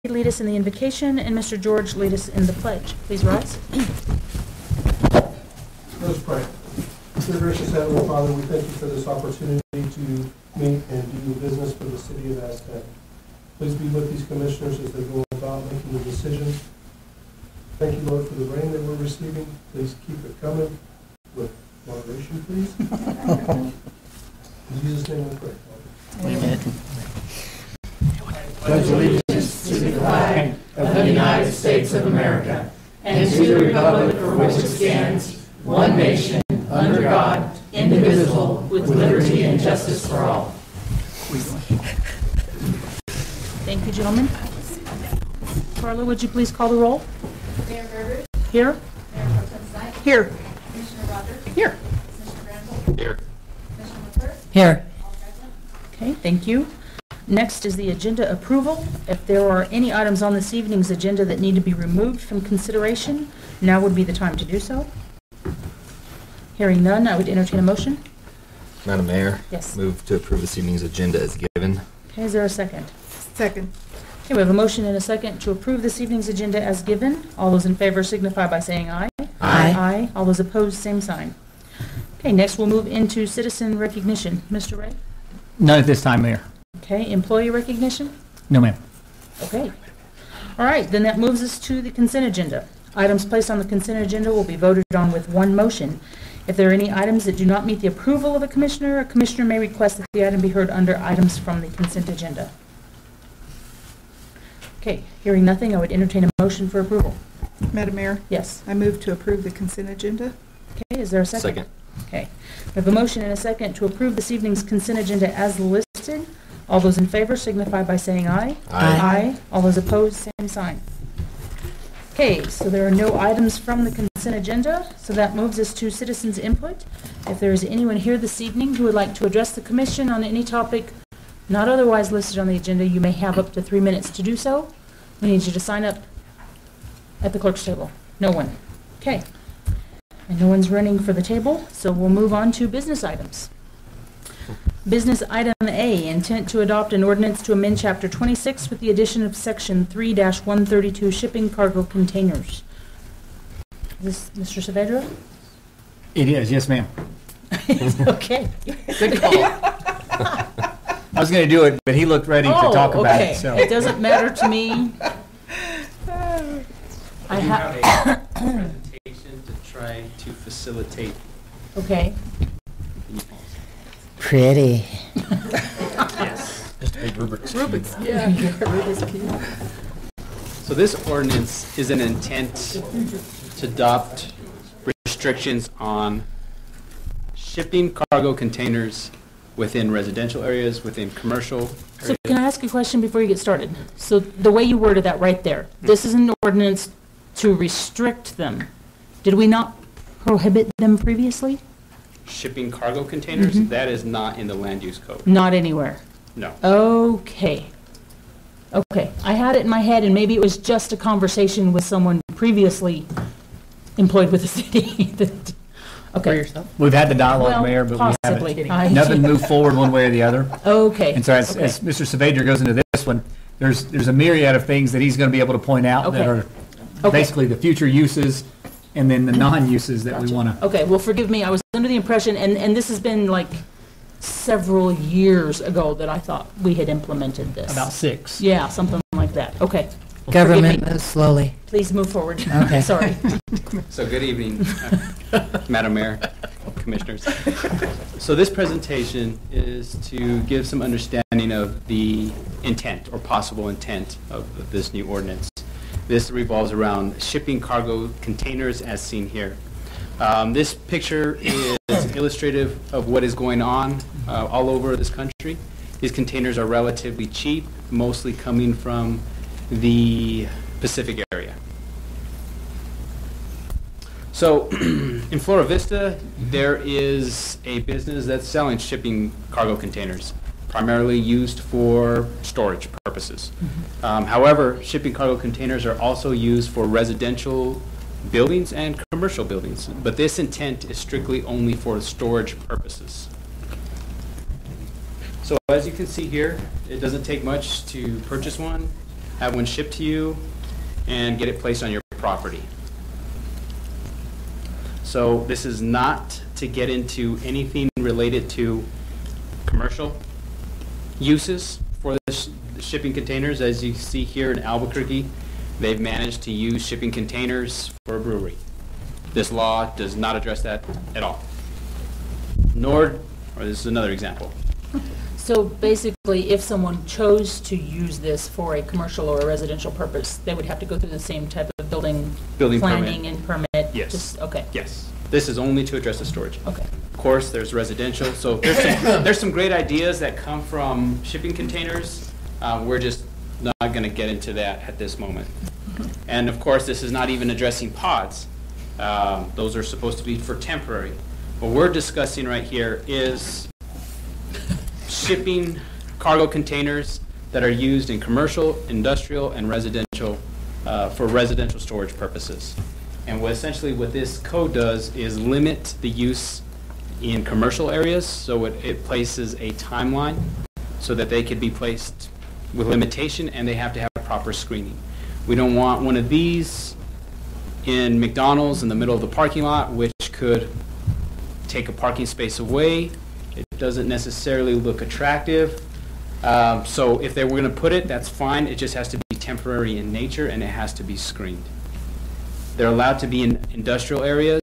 lead us in the invocation, and Mr. George lead us in the pledge. Please rise. Let us pray. Dear gracious Heavenly Father, we thank you for this opportunity to meet and do business for the city of Aztec. Please be with these commissioners as they go about making the decisions. Thank you, Lord, for the rain that we're receiving. Please keep it coming with moderation, please. In Jesus' name we pray. Amen. Pledge allegiance to the flag of the United States of America and to the republic for which it stands, one nation, under God, indivisible, with liberty and justice for all. Thank you, gentlemen. Carla, would you please call the roll? Mayor Gerber? Here. Mayor Pro Tem Snight? Here. Commissioner Rogers? Here. Commissioner Randall? Here. Commissioner McClure? Here. All present? Okay, thank you. Next is the agenda approval. If there are any items on this evening's agenda that need to be removed from consideration, now would be the time to do so. Hearing none, I would entertain a motion. Madam Mayor? Yes. Move to approve this evening's agenda as given. Okay, is there a second? Second. Okay, we have a motion and a second to approve this evening's agenda as given. All those in favor signify by saying aye. Aye. Aye. All those opposed, same sign. Okay, next we'll move into citizen recognition. Mr. Ray? None at this time, Mayor. Okay, employee recognition? No, ma'am. Okay. All right, then that moves us to the consent agenda. Items placed on the consent agenda will be voted on with one motion. If there are any items that do not meet the approval of a commissioner may request that the item be heard under items from the consent agenda. Okay, hearing nothing, I would entertain a motion for approval. Madam Mayor, Yes. I move to approve the consent agenda. Okay, is there a second? Second. Okay. We have a motion and a second to approve this evening's consent agenda as listed. All those in favor signify by saying aye. Aye. Aye. All those opposed, same sign. Okay, so there are no items from the consent agenda, so that moves us to citizens' input. If there is anyone here this evening who would like to address the commission on any topic not otherwise listed on the agenda, you may have up to 3 minutes to do so. We need you to sign up at the clerk's table. No one. Okay. And no one's running for the table, so we'll move on to business items. Business item A, intent to adopt an ordinance to amend Chapter 26 with the addition of Section 3-132 shipping cargo containers. Is this Mr. Saavedra? It is, yes, ma'am. Okay. Good call. I was going to do it, but he looked ready to talk about it. So It doesn't matter to me. I do have a presentation to try to facilitate. Okay. Pretty. Yes. Just a big Rubik's Cube. Rubik's. Yeah. Rubik's Cube. So this ordinance is an intent to adopt restrictions on shipping cargo containers within residential areas, within commercial areas. So can I ask a question before you get started? So the way you worded that right there, this is an ordinance to restrict them. Did we not prohibit them previously? Shipping cargo containers, that is not in the land use code. Not anywhere. No. Okay. Okay. I had it in my head, and maybe it was just a conversation with someone previously employed with the city. Okay. we've had the dialogue, Well, Mayor, but possibly. we haven't. Nothing moved forward one way or the other. Okay. And so as Mr. Saavedra goes into this one, there's a myriad of things that he's going to be able to point out that are basically the future uses and then the non-uses that we want to. Okay, well, forgive me, I was under the impression, and this has been like several years ago that I thought we had implemented this. About 6. Yeah, something like that. Okay. Well, Government forgive me. moves slowly. Please move forward. Okay. Sorry. So good evening, Madam Mayor, Commissioners. So this presentation is to give some understanding of the intent or possible intent of this new ordinance. This revolves around shipping cargo containers as seen here. This picture is illustrative of what is going on all over this country. These containers are relatively cheap, mostly coming from the Pacific area. So in Flora Vista, there is a business that's selling shipping cargo containers, primarily used for storage purposes. However, shipping cargo containers are also used for residential buildings and commercial buildings, but this intent is strictly only for storage purposes. So as you can see here, it doesn't take much to purchase one. have one shipped to you, and get it placed on your property. So this is not to get into anything related to commercial uses for the shipping containers. As you see here in Albuquerque, they've managed to use shipping containers for a brewery. This law does not address that at all. Or this is another example. So basically, if someone chose to use this for a commercial or a residential purpose, they would have to go through the same type of building planning permit. and permit? Yes. Okay. Yes. This is only to address the storage. Okay. Of course, there's residential. So there's some great ideas that come from shipping containers. We're just not going to get into that at this moment. And of course, this is not even addressing pods. Those are supposed to be for temporary. What we're discussing right here is shipping cargo containers that are used in commercial, industrial, and residential for residential storage purposes. And essentially what this code does is limit the use in commercial areas, so it places a timeline so that they could be placed with limitation, and they have to have proper screening. We don't want one of these in McDonald's in the middle of the parking lot, which could take a parking space away. It doesn't necessarily look attractive. So if they were going to put it, that's fine. It just has to be temporary in nature, and it has to be screened. They're allowed to be in industrial areas,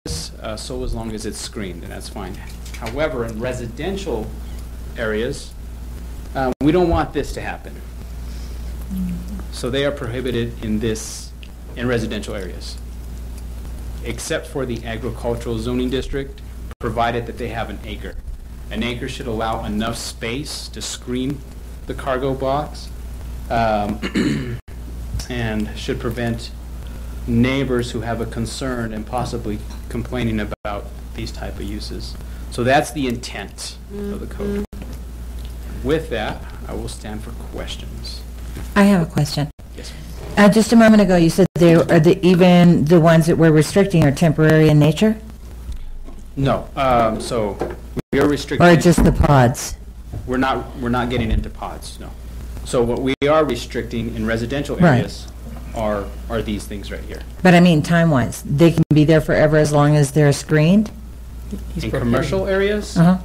so as long as it's screened, and that's fine. However, in residential areas, we don't want this to happen. So they are prohibited in residential areas, except for the agricultural zoning district, provided that they have an acre. An acre should allow enough space to screen the cargo box, and should prevent neighbors who have a concern and possibly complaining about these type of uses. So that's the intent of the code. With that, I will stand for questions. I have a question. Yes. Just a moment ago, you said even the ones that we're restricting are temporary in nature, No. So we are restricting. or just the pods? We're not getting into pods. No. So what we are restricting in residential Right. areas are these things right here. But I mean, time-wise, they can be there forever as long as they're screened? In commercial areas, Uh-huh.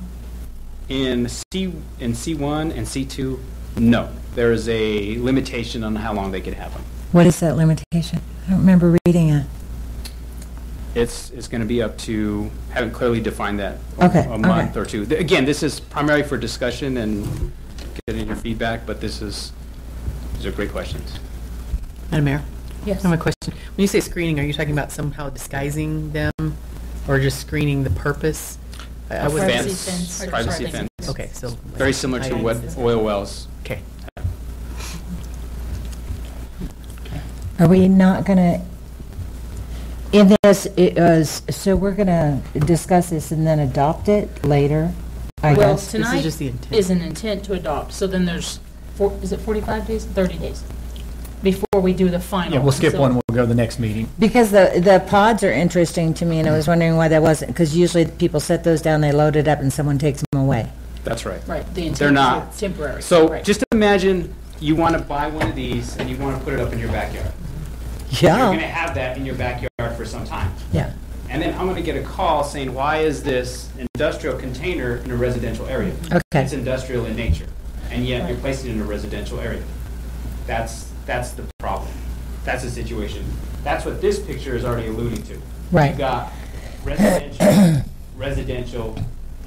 in C1 and C2, no. There is a limitation on how long they could have them. What is that limitation? I don't remember reading it. It's going to be up to, haven't clearly defined that, Okay, a month okay. or two. Again, this is primarily for discussion and getting your feedback, but these are great questions. Madam Mayor? Yes. I have a question. When you say screening, are you talking about somehow disguising them or just screening the purpose? I would- Privacy Fence, fence or privacy something. fence. Okay, so. Very similar to what oil wells. Okay. Are we not going to, in this, so we're going to discuss this and then adopt it later, I Well, guess? tonight just the intent. is an intent to adopt, so then there's, is it 45 days? 30 days before we do the final. Yeah, we'll skip So- one, we'll go to the next meeting. Because the pods are interesting to me, and I was wondering why that wasn't, because usually people set those down, they load it up, and someone takes them away. That's right. Right, the intent They're is not. temporary. So Right. just imagine you want to buy one of these and you want to put it up in your backyard. You're going to have that in your backyard for some time. Yeah. And then I'm going to get a call saying, why is this industrial container in a residential area? Okay. It's industrial in nature, and yet you're placing it in a residential area. That's the problem. That's the situation. That's what this picture is already alluding to. Right. You've got residential,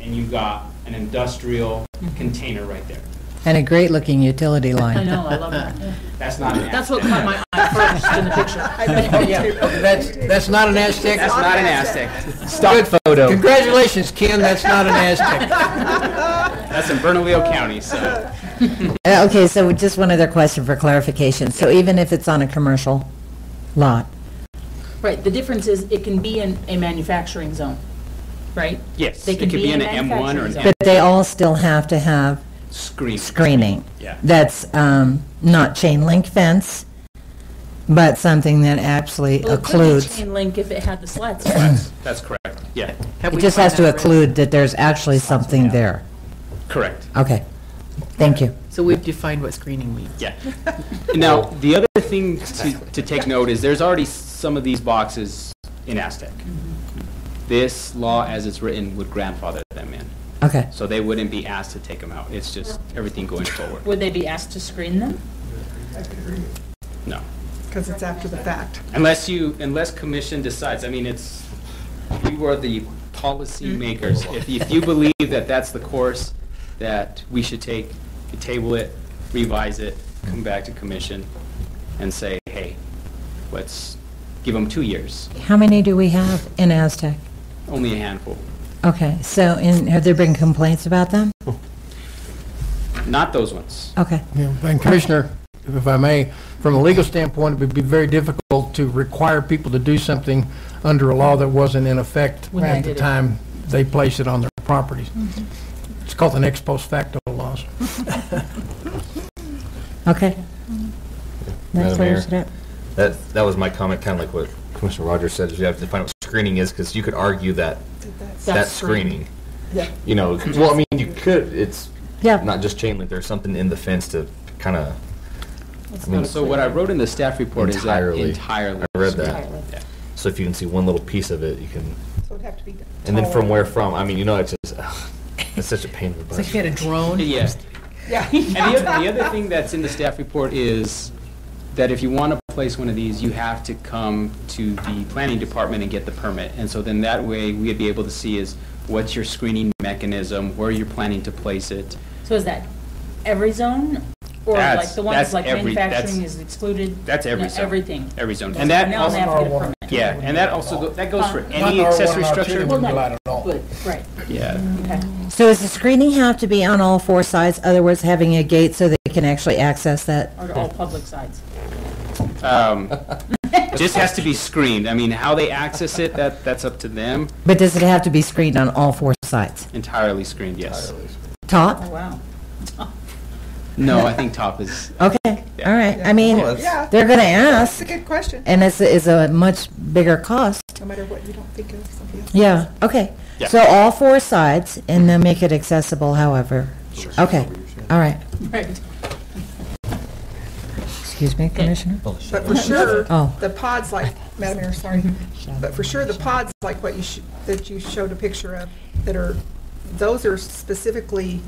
and you've got an industrial container right there. And a great-looking utility line. I know, I love that. Yeah. That's not an That's what Aztec. caught my eye first in the picture. That's not an Aztec? That's not an Aztec. Stock photo. Congratulations, Ken, that's not an Aztec. That's in Bernalillo County, so. Okay, so just one other question for clarification. So even if it's on a commercial lot, Right, the difference is it can be in a manufacturing zone, right? Yes, They it can could be in a an M1 or manufacturing an zone. but they all still have to have screening. Yeah. That's not chain link fence, but something that actually Well, it could be occludes. chain link if it had the slats. That's correct, yeah. It just has to occlude that there's actually something there. Correct. Okay. Thank you. So we've defined what screening means. Yeah. Now, the other thing to take note is there's already some of these boxes in Aztec. This law, as it's written, would grandfather them in. Okay. So they wouldn't be asked to take them out. It's just everything going forward. Would they be asked to screen them? No. Because it's after the fact. Unless commission decides, I mean, you are the policy makers. If you believe that that's the course that we should take, you table it, revise it, come back to commission and say, hey, let's give them 2 years. How many do we have in Aztec? Only a handful. Okay, so have there been complaints about them? Not those ones. Okay. Yeah, and Commissioner, if I may, from a legal standpoint, it would be very difficult to require people to do something under a law that wasn't in effect When they at the did it. time they place it on their properties. It's called an ex post facto laws. Okay. That Madam clears it Mayor? up. That was my comment, kind of like what Commissioner Rogers said, is you have to define what screening is, because you could argue that that's screening. Yeah. You know, well, I mean, you could, it's Yeah. not just chain link, there's something in the fence to kind of, I mean, So what I wrote in the staff report is that Entirely. entirely. I read that. Yeah. So if you can see one little piece of it, you can, So it'd have to be. and then from taller. where from, I mean, you know, it's just, it's such a pain in the It's like butt. you had a drone. Yeah. Yeah. And the other thing that's in the staff report is that if you want to place one of these, you have to come to the planning department and get the permit. And so then that way, we'd be able to see is what's your screening mechanism, where you're planning to place it. So is that every zone? Or That's- like the ones that's like every- manufacturing is excluded? That's every No, zone. Everything. Every zone. So And that now they also, have to get a permit. yeah, and that also, that goes for Not any R1 accessory or R2, structure. they Well, wouldn't no, allow it at all. but, right, Yeah. okay. So does the screening have to be on all four sides? Other words, having a gate so they can actually access that? Or all public sides? Just has to be screened. I mean, how they access it, that's up to them. But does it have to be screened on all four sides? Entirely screened, yes. Top? Oh, wow. No, I think top is, Okay, all right. I mean, Yeah, they're going to that's ask, a good question. and it's a much bigger cost. No matter what you don't think of, somebody else. Yeah, okay. Yeah. So all four sides, and then make it accessible however. Okay, all right. Right. Excuse me, Commissioner? But for sure, Oh. the pods like, Madam Mayor, sorry, but for sure, the pods like what that you showed a picture of, those are specifically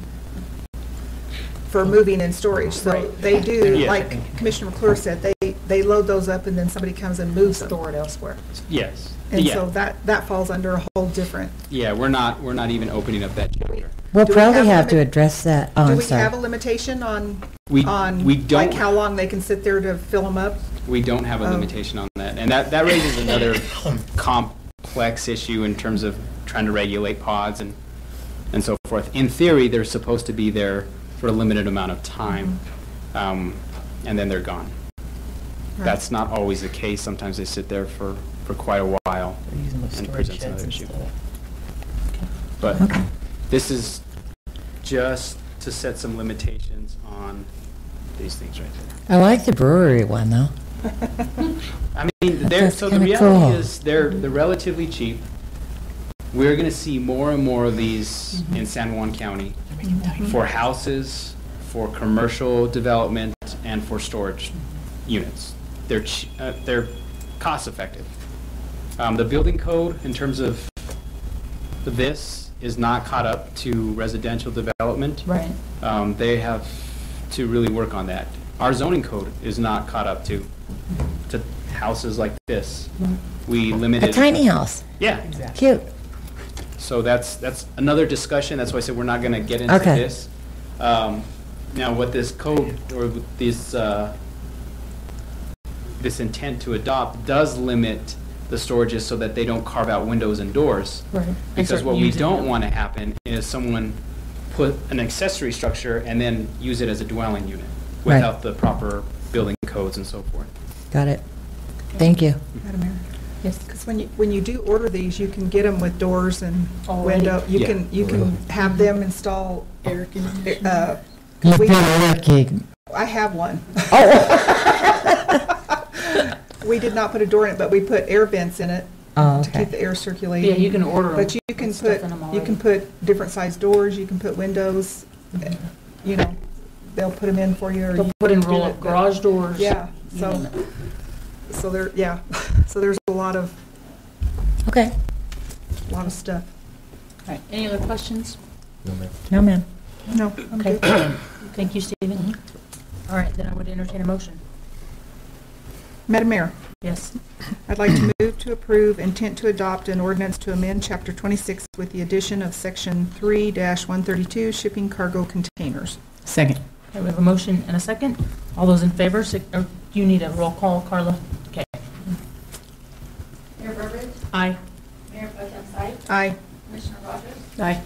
for moving and storage. So they do, Yeah. like Commissioner McClure said, they load those up and then somebody comes and moves them. Store it elsewhere. yes. And Yeah. so that falls under a whole different. Yeah, we're not even opening up that chapter. We'll Do we probably have have to limit- address that. Oh, Do I'm we have a sorry. limitation on, We like don't, how long they can sit there to fill them up? we don't have a Oh. limitation on that. And that raises another complex issue in terms of trying to regulate pods and so forth. In theory, they're supposed to be there for a limited amount of time, and then they're gone. Right. That's not always the case. Sometimes they sit there for quite a while and presents another issue. But this is just to set some limitations on these things right there. I like the brewery one, though. I mean, That's so the kinda reality cool. is they're relatively cheap. We're going to see more and more of these in San Juan County for houses, for commercial development, and for storage units. They're cost effective. The building code, in terms of this, is not caught up to residential development. Right. They have to really work on that. Our zoning code is not caught up to houses like this. We A limited. tiny house, Yeah. cute. So that's another discussion. That's why I said we're not going to get into Okay. this. Now, what this code or this intent to adopt does limit the storages so that they don't carve out windows and doors. Right. And Because start what we using don't them. want to happen is someone put an accessory structure and then use it as a dwelling unit Right. without the proper building codes and so forth. Got it. Thank you. Madam Mayor? Yes. Because when you do order these, you can get them with doors and Already? window. You Yeah. can have them install air. You've We- been working. I have one. Oh, We did not put a door in it, but we put air vents in it Oh, to okay. keep the air circulating. Yeah, you can order them. But you can Stuff put, in them you can already. put different sized doors, you can put windows, you know, they'll put them in for you, or They'll you put in do it, roll-up but- garage doors. Yeah, you so, name it. so there, yeah, so there's a lot of Okay. stuff. All right, any other questions? No, ma'am. No, I'm Okay. good. Thank you, Stephen. All right, then I would entertain a motion. Madam Mayor, Yes. I'd like to move to approve intent to adopt an ordinance to amend Chapter 26 with the addition of Section 3-132, shipping cargo containers. Second. Okay, we have a motion and a second. All those in favor, or do you need a roll call, Carla? Okay. Mayor Burbidge, Aye. Mayor Pro Tem Sight, Aye. Commissioner Rogers, Aye.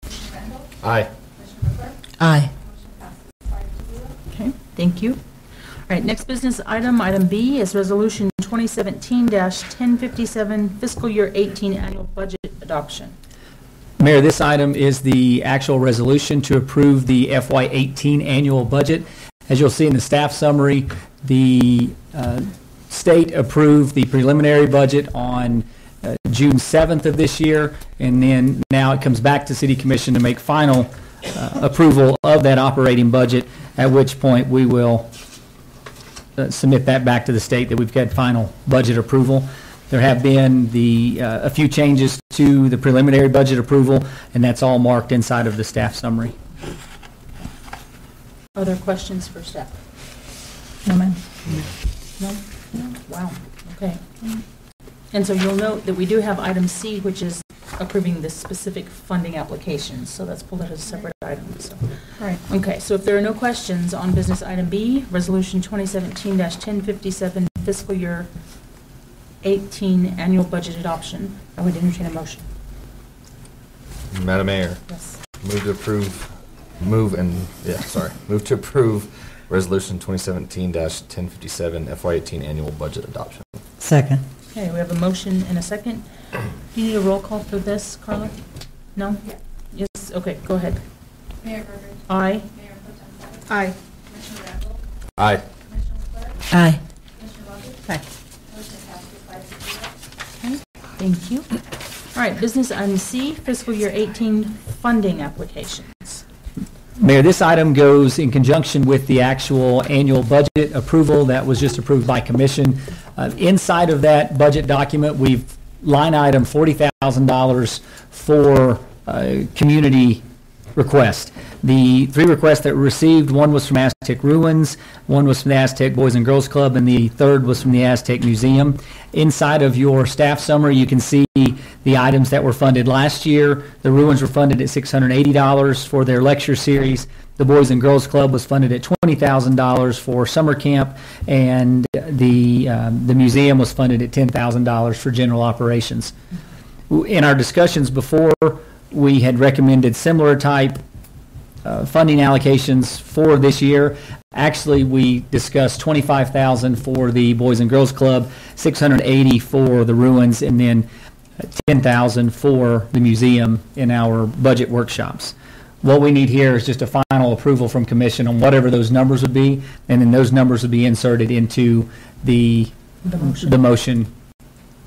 Commissioner Randall, Aye. Commissioner McClure, Aye. motion passes 5-0. Okay, thank you. All right, next business item, item B, is Resolution 2017-1057, fiscal year 18 annual budget adoption. Mayor, this item is the actual resolution to approve the FY18 annual budget. As you'll see in the staff summary, the state approved the preliminary budget on June 7th of this year, and then now it comes back to City Commission to make final approval of that operating budget, at which point we will submit that back to the state that we've got final budget approval. There have been a few changes to the preliminary budget approval, and that's all marked inside of the staff summary. Other questions for staff? No, ma'am. No? Wow, okay. And so you'll note that we do have item C, which is approving the specific funding applications, so that's pulled out as a separate item, so. All right. Okay, so if there are no questions on business item B, Resolution 2017-1057, fiscal year 18 annual budget adoption, I would entertain a motion. Madam Mayor, Yes. move to approve, move to approve Resolution 2017-1057 FY18 annual budget adoption. Second. Okay, we have a motion and a second. Do you need a roll call for this, Carla? No? Yes, okay, go ahead. Mayor Burbidge, Aye. Mayor Pro Tem Sight, Aye. Commissioner Randall, Aye. Commissioner McClure, Aye. Commissioner Rogers, Aye. motion passes 5-0. Okay, thank you. All right, business item C, fiscal year 18 funding applications. Mayor, this item goes in conjunction with the actual annual budget approval that was just approved by commission. Inside of that budget document, we've line item $40,000 for community request. The three requests that were received, one was from Aztec Ruins, one was from the Aztec Boys and Girls Club, and the third was from the Aztec Museum. Inside of your staff summary, you can see the items that were funded last year. The Ruins were funded at $680 for their lecture series. The Boys and Girls Club was funded at $20,000 for summer camp, and the museum was funded at $10,000 for general operations. In our discussions before, we had recommended similar type funding allocations for this year. Actually, we discussed $25,000 for the Boys and Girls Club, $680 for the Ruins, and then $10,000 for the museum in our budget workshops. What we need here is just a final approval from commission on whatever those numbers would be, and then those numbers would be inserted into the motion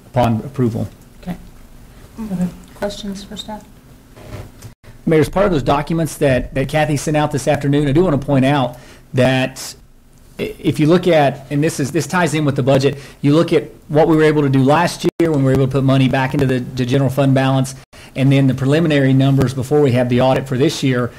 upon approval. Okay. Other questions for staff? Mayor, as part of those documents that Kathy sent out this afternoon, I do want to point out that if you look at, and this ties in with the budget, you look at what we were able to do last year when we were able to put money back into the general fund balance, and then the preliminary numbers before we have the audit for this year.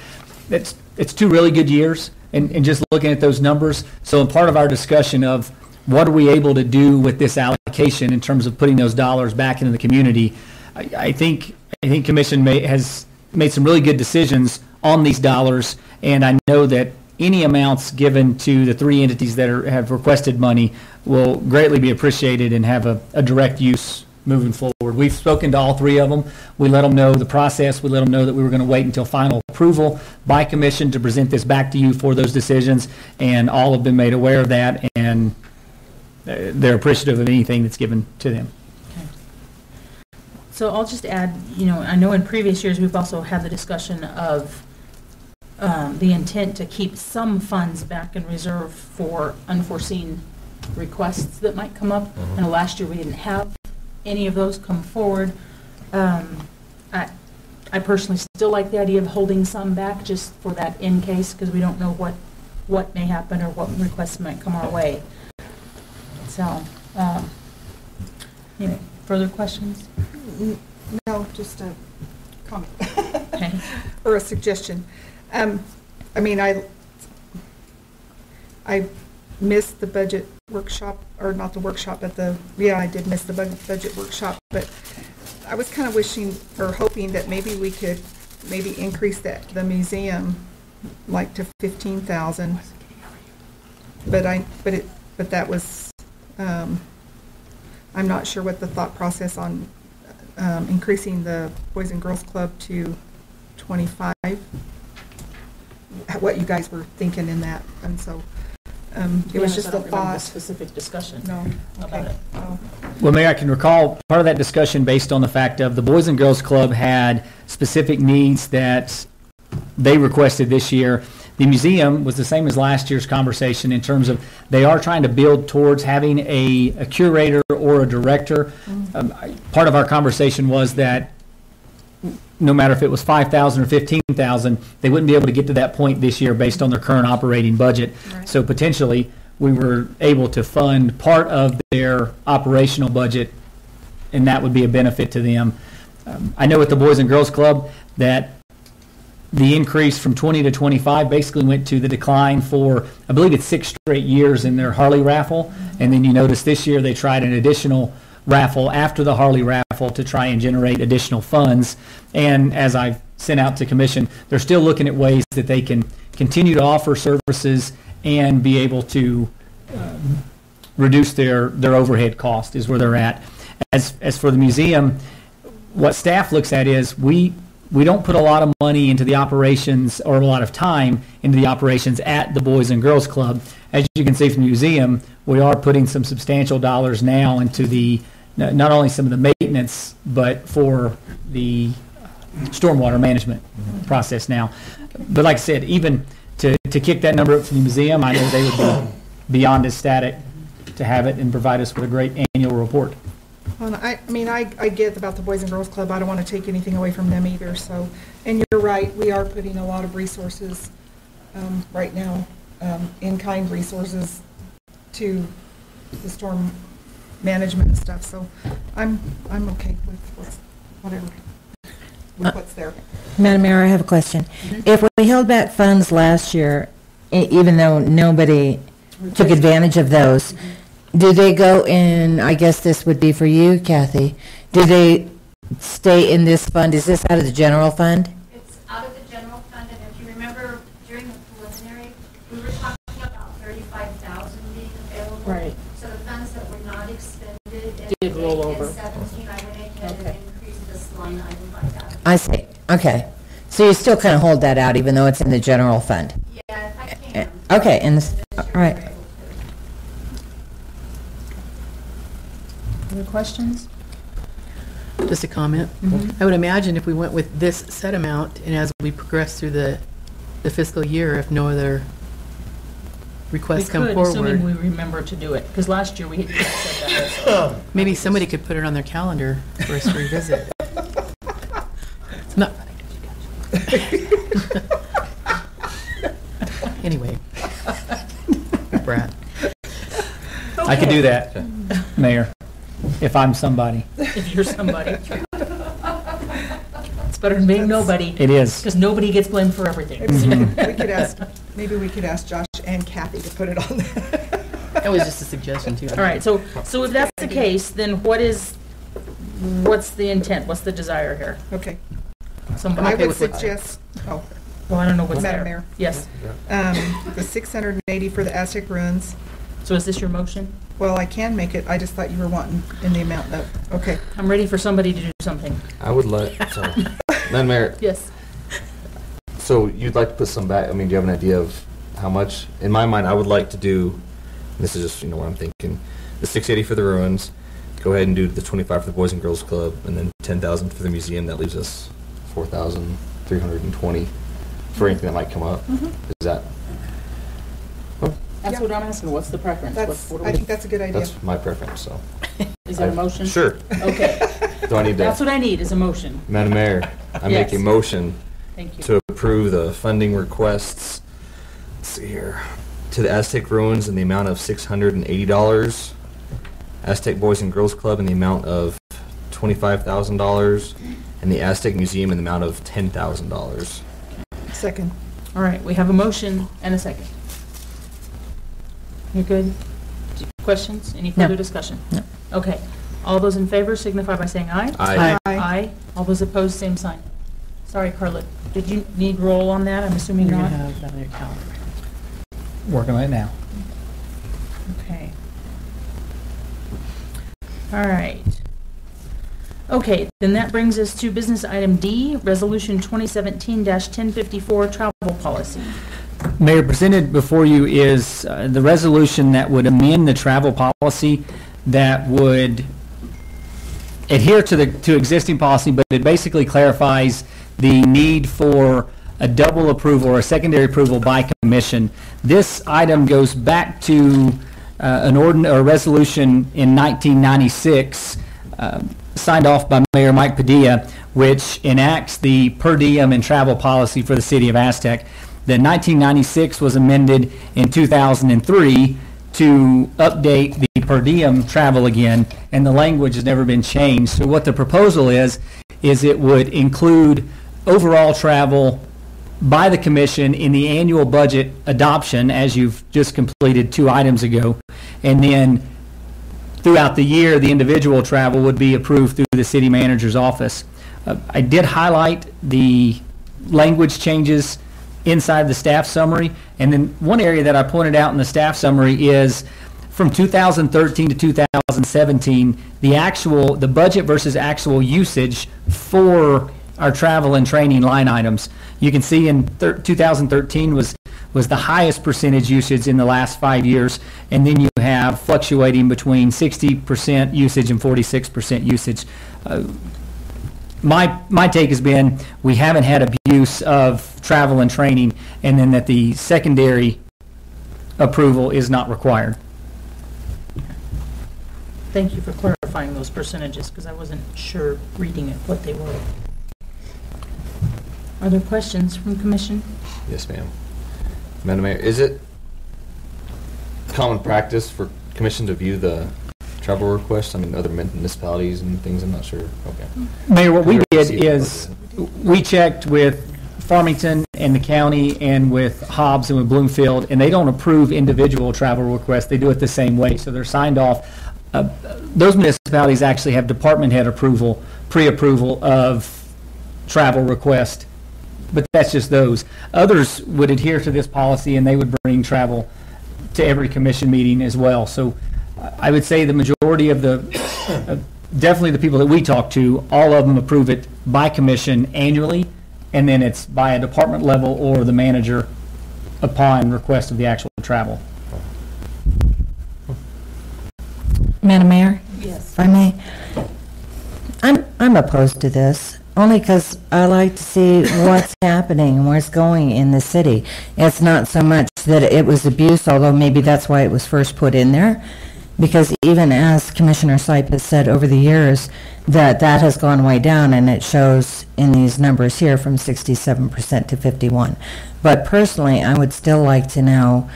It's two really good years, and just looking at those numbers. So in part of our discussion of what are we able to do with this allocation in terms of putting those dollars back into the community, I think Commission has made some really good decisions on these dollars, and I know that any amounts given to the three entities that have requested money will greatly be appreciated and have a direct use moving forward. We've spoken to all three of them. We let them know the process. We let them know that we were going to wait until final approval by commission to present this back to you for those decisions, and all have been made aware of that, and they're appreciative of anything that's given to them. So I'll just add, I know in previous years, we've also had the discussion of the intent to keep some funds back in reserve for unforeseen requests that might come up. And last year, we didn't have any of those come forward. I personally still like the idea of holding some back just for that in case, because we don't know what what may happen or what requests might come our way. So, any further questions? No, just a comment. Okay. Or a suggestion. I mean, I missed the budget workshop, or not the workshop, but I did miss the budget workshop, but I was kind of wishing or hoping that maybe we could increase the museum like to 15,000. But that was, I'm not sure what the thought process on increasing the Boys and Girls Club to 25, what you guys were thinking in that, and so it was just a thought. Specific discussion. No, about okay. it. Oh. Well, Mayor, I can recall part of that discussion based on the fact of the Boys and Girls Club had specific needs that they requested this year. The museum was the same as last year's conversation in terms of they are trying to build towards having a curator or a director. Part of our conversation was that no matter if it was 5,000 or 15,000, they wouldn't be able to get to that point this year based on their current operating budget. Right. So potentially, we were able to fund part of their operational budget, and that would be a benefit to them. I know with the Boys and Girls Club that the increase from 20 to 25 basically went to the decline for, I believe it's 6 straight years in their Harley raffle. And then you notice this year they tried an additional raffle after the Harley raffle to try and generate additional funds. And as I've sent out to commission, they're still looking at ways that they can continue to offer services and be able to reduce their overhead cost is where they're at. As for the museum, what staff looks at is we don't put a lot of money into the operations or a lot of time into the operations at the Boys and Girls Club. As you can see from the museum, we are putting some substantial dollars now into the not only some of the maintenance, but for the stormwater management process now. But like I said, even to kick that number up for the museum, I know they would be beyond ecstatic to have it and provide us with a great annual report. Well, I mean, I get about the Boys and Girls Club. I don't want to take anything away from them either. So, and you're right, we are putting a lot of resources right now, in-kind resources to the storm management and stuff. So, I'm okay with what's there. Madam Mayor, I have a question. If we held back funds last year, even though nobody took advantage of those, do they go in, I guess this would be for you, Kathy, do they stay in this fund? Is this out of the general fund? It's out of the general fund, and if you remember, during the preliminary, we were talking about 35,000 being available. Right. So the funds that were not expended Did roll over. in 17, I went ahead and increased this line item by that. I see. Okay. So you still kind of hold that out even though it's in the general fund? Yeah, if I can. Okay. And all right. Other questions? Just a comment. I would imagine if we went with this set amount, and as we progress through the fiscal year, if no other requests come We could, assuming forward, we remember to do it, because last year we had said that also. maybe somebody could put it on their calendar for us to revisit. It's not anyway. Brat. I could do that, Mayor, if I'm somebody. If you're somebody. It's better than being nobody, It is. because nobody gets blamed for everything. Maybe we could ask Josh and Kathy to put it on there. That was just a suggestion too. All right, so if that's the case, then what's the intent? What's the desire here? Okay. Somebody, I okay would with what's there. suggest, oh, well, I don't know what's there. Madam Mayor. Yes. the 680 for the Aztec ruins. So is this your motion? Well, I can make it. I just thought you were wanting in the amount that, okay. I'm ready for somebody to do something. I would like, so, Madam Mayor, Yes. so you'd like to put some back, I mean, do you have an idea of how much? In my mind, I would like to do, this is just, what I'm thinking, the 680 for the ruins, go ahead and do the 25 for the Boys and Girls Club, and then 10,000 for the museum. That leaves us 4,320 for anything that might come up. Is that, That's what I'm asking. What's the preference? I think that's a good idea. that's my preference, so. Is that a motion? Sure. Okay. Do I need That's to, what I need, is a motion. Madam Mayor, I make a Yes. motion Thank you. to approve the funding requests let's see here, to the Aztec Ruins in the amount of $680, Aztec Boys and Girls Club in the amount of $25,000, and the Aztec Museum in the amount of $10,000. Second. All right, we have a motion and a second. You're good? Questions? Any further discussion? No. Okay. All those in favor signify by saying aye. Aye. Aye. All those opposed, same sign. Sorry, Carla. Did you need roll on that? I'm assuming not. Working on it now. Okay. All right. Okay, then that brings us to business item D, Resolution 2017-1054, Travel Policy. Mayor, presented before you is the resolution that would amend the travel policy that would adhere to existing policy, but it basically clarifies the need for a double approval or a secondary approval by commission. This item goes back to a resolution in 1996 signed off by Mayor Mike Padilla, which enacts the per diem and travel policy for the city of Aztec. The 1996 was amended in 2003 to update the per diem travel again, and the language has never been changed. So what the proposal is it would include overall travel by the commission in the annual budget adoption, as you've just completed 2 items ago, and then throughout the year, the individual travel would be approved through the city manager's office. I did highlight the language changes inside the staff summary, and then one area that I pointed out in the staff summary is from 2013 to 2017, the budget versus actual usage for our travel and training line items. You can see in 2013 was the highest percentage usage in the last 5 years, and then you have fluctuating between 60% usage and 46% usage. My take has been we haven't had abuse of travel and training, and then that the secondary approval is not required. Thank you for clarifying those percentages, because I wasn't sure reading it what they were. Are there questions from commission? Yes, ma'am. Madam Mayor, is it common practice for commission to view the travel requests? I mean, other municipalities and things, I'm not sure. Okay. Mayor, what we did is we checked with Farmington and the county and with Hobbs and with Bloomfield, and they don't approve individual travel requests. They do it the same way, so they're signed off. Those municipalities actually have department head approval, pre-approval of travel request, but that's just those. Others would adhere to this policy, and they would bring travel to every commission meeting as well. So I would say the majority of definitely the people that we talk to, all of them approve it by commission annually, and then it's by a department level or the manager upon request of the actual travel. Madam Mayor? Yes. If I may, I'm opposed to this, only because I like to see what's happening and where it's going in the city. It's not so much that it was abuse, although maybe that's why it was first put in there, because even as Commissioner Sipe has said over the years, that has gone way down, and it shows in these numbers here from 67% to 51%. But personally, I would still like to know,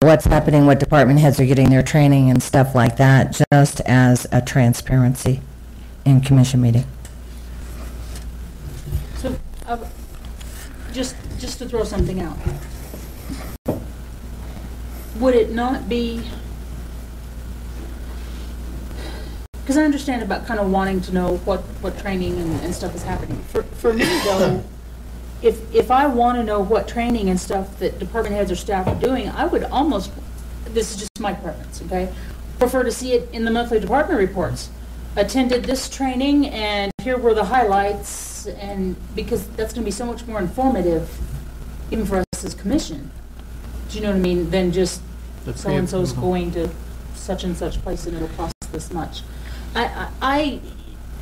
what's happening, what department heads are getting their training and stuff like that, just as a transparency in commission meeting. So, just to throw something out, would it not be, because I understand about kind of wanting to know what training and stuff is happening. For me, though, if I want to know what training and stuff that department heads or staff are doing, I would almost, this is just my preference, okay, prefer to see it in the monthly department reports. Attended this training, and here were the highlights, and because that's going to be so much more informative, even for us as commission. Do you know what I mean? Than just so-and-so's going to such and such place and it'll cost this much. I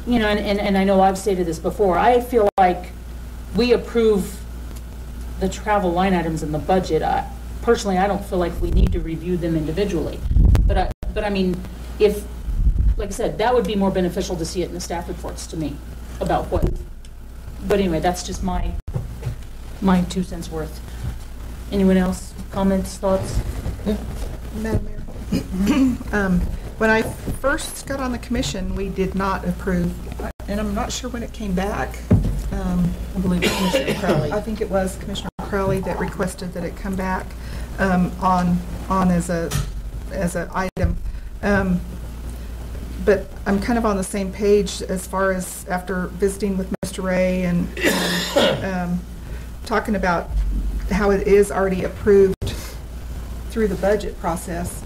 and I know I've stated this before, I feel like we approve the travel line items in the budget. Personally, I don't feel like we need to review them individually. But I mean, if, like I said, that would be more beneficial to see it in the staff reports to me about what. But anyway, that's just my 2 cents worth. Anyone else? Comments, thoughts? Madam Mayor. When I first got on the commission, we did not approve, and I'm not sure when it came back. I believe it's Commissioner Crowley. I think it was Commissioner Crowley that requested that it come back on as a item. But I'm kind of on the same page as far as after visiting with Mr. Ray and talking about how it is already approved through the budget process.